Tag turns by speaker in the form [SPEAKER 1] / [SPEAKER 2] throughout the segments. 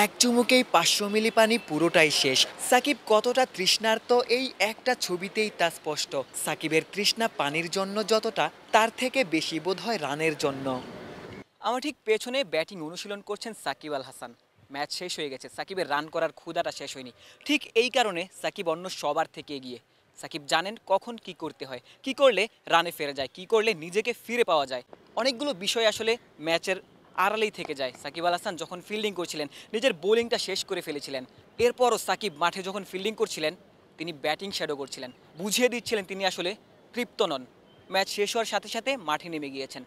[SPEAKER 1] এক চুমুকেই 500 মিলি পানি পুরোটাই শেষ। সাকিব কতটা তৃষ্ণার্ত এই একটা ছবিতেই তা স্পষ্ট। সাকিবের তৃষ্ণা পানির জন্য যতটা, তার থেকে বেশি বোধহয় রানের জন্য। আমার ঠিক পেছনে ব্যাটিং অনুশীলন করছেন সাকিব আল হাসান। ম্যাচ শেষ হয়ে গেছে, সাকিবের রান করার ক্ষুধাটা শেষ হয়নি। ঠিক এই কারণে সাকিব অন্য সবার থেকে এগিয়ে। সাকিব জানেন কখন কি করতে হয়, কি করলে রানে ফেরা যায়, কি করলে নিজেকে ফিরে পাওয়া যায়। অনেকগুলো বিষয় আসলে ম্যাচের আড়ালেই থেকে যায়। সাকিব আল হাসান যখন ফিল্ডিং করছিলেন, নিজের বোলিংটা শেষ করে ফেলেছিলেন। এরপরও সাকিব মাঠে যখন ফিল্ডিং করছিলেন, তিনি ব্যাটিং শ্যাডো করছিলেন, বুঝিয়ে দিচ্ছিলেন তিনি আসলে তৃপ্ত নন। ম্যাচ শেষ হওয়ার সাথে সাথে মাঠে নেমে গিয়েছেন।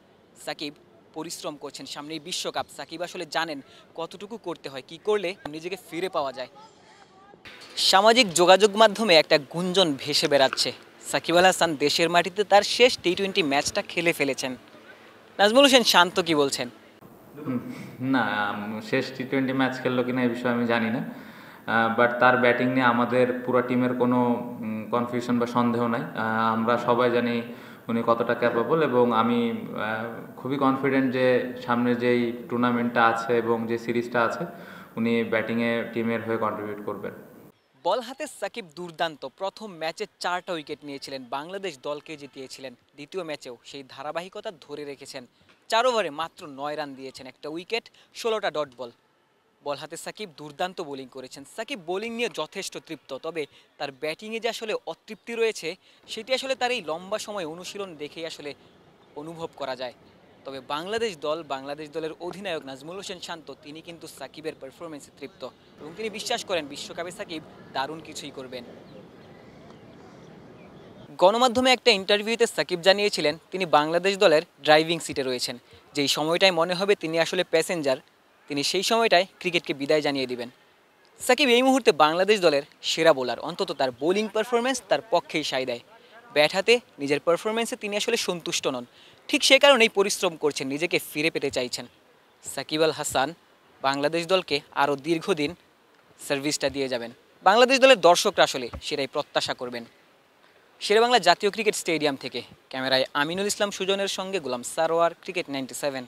[SPEAKER 1] সাকিব পরিশ্রম করছেন, সামনেই বিশ্বকাপ। সাকিব আসলে জানেন কতটুকু করতে হয়, কি করলে নিজেকে ফিরে পাওয়া যায়। সামাজিক যোগাযোগ মাধ্যমে একটা গুঞ্জন ভেসে বেড়াচ্ছে, সাকিব আল হাসান দেশের মাটিতে তার শেষ টি-20 ম্যাচটা খেলে ফেলেছেন। নাজমুল হোসেন শান্ত কি বলছেন?
[SPEAKER 2] না, শেষ টি-20 ম্যাচ খেললো কিনা এই বিষয়ে আমি জানি না। বাট তার ব্যাটিং নিয়ে আমাদের পুরো টিমের কোনো কনফিউশন বা সন্দেহ নাই। আমরা সবাই জানি উনি কতটা ক্যাপেবল, এবং আমি খুবই কনফিডেন্ট যে সামনে যেই টুর্নামেন্টটা আছে এবং যে সিরিজটা আছে, উনি ব্যাটিংয়ে টিমের হয়ে কন্ট্রিবিউট করবেন।
[SPEAKER 1] বল হাতে সাকিব দুর্দান্ত। প্রথম ম্যাচে 4টা উইকেট নিয়েছিলেন, বাংলাদেশ দলকে জিতিয়েছিলেন। দ্বিতীয় ম্যাচেও সেই ধারাবাহিকতা ধরে রেখেছেন। 4 ওভারে মাত্র 9 রান দিয়েছেন, একটা উইকেট, 16টা ডট বল। বল হাতে সাকিব দুর্দান্ত বোলিং করেছেন। সাকিব বোলিং নিয়ে যথেষ্ট তৃপ্ত, তবে তার ব্যাটিংয়ে যে আসলে অতৃপ্তি রয়েছে, সেটি আসলে তার এই লম্বা সময় অনুশীলন দেখেই আসলে অনুভব করা যায়। তবে বাংলাদেশ দলের অধিনায়ক নাজমুল হোসেন শান্ত, তিনি কিন্তু সাকিবের পারফরমেন্সে তৃপ্ত এবং তিনি বিশ্বাস করেন বিশ্বকাপে সাকিব দারুণ কিছুই করবেন। গণমাধ্যমে একটা ইন্টারভিউতে সাকিব জানিয়েছিলেন তিনি বাংলাদেশ দলের ড্রাইভিং সিটে রয়েছেন। যেই সময়টায় মনে হবে তিনি আসলে প্যাসেঞ্জার, তিনি সেই সময়টায় ক্রিকেটকে বিদায় জানিয়ে দিবেন। সাকিব এই মুহূর্তে বাংলাদেশ দলের সেরা বোলার, অন্তত তার বোলিং পারফরমেন্স তার পক্ষেই সায় দেয়। ব্যাট হাতে নিজের পারফরমেন্সে তিনি আসলে সন্তুষ্ট নন, ঠিক সে কারণেই পরিশ্রম করছেন, নিজেকে ফিরে পেতে চাইছেন। সাকিব আল হাসান বাংলাদেশ দলকে আরও দীর্ঘদিন সার্ভিসটা দিয়ে যাবেন। বাংলাদেশ দলের দর্শকরা আসলে সেটাই প্রত্যাশা করবেন। শেরেবাংলা জাতীয় ক্রিকেট স্টেডিয়াম থেকে ক্যামেরায় আমিনুল ইসলাম সুজনের সঙ্গে গোলাম সারোয়ার, ক্রিকেট 97।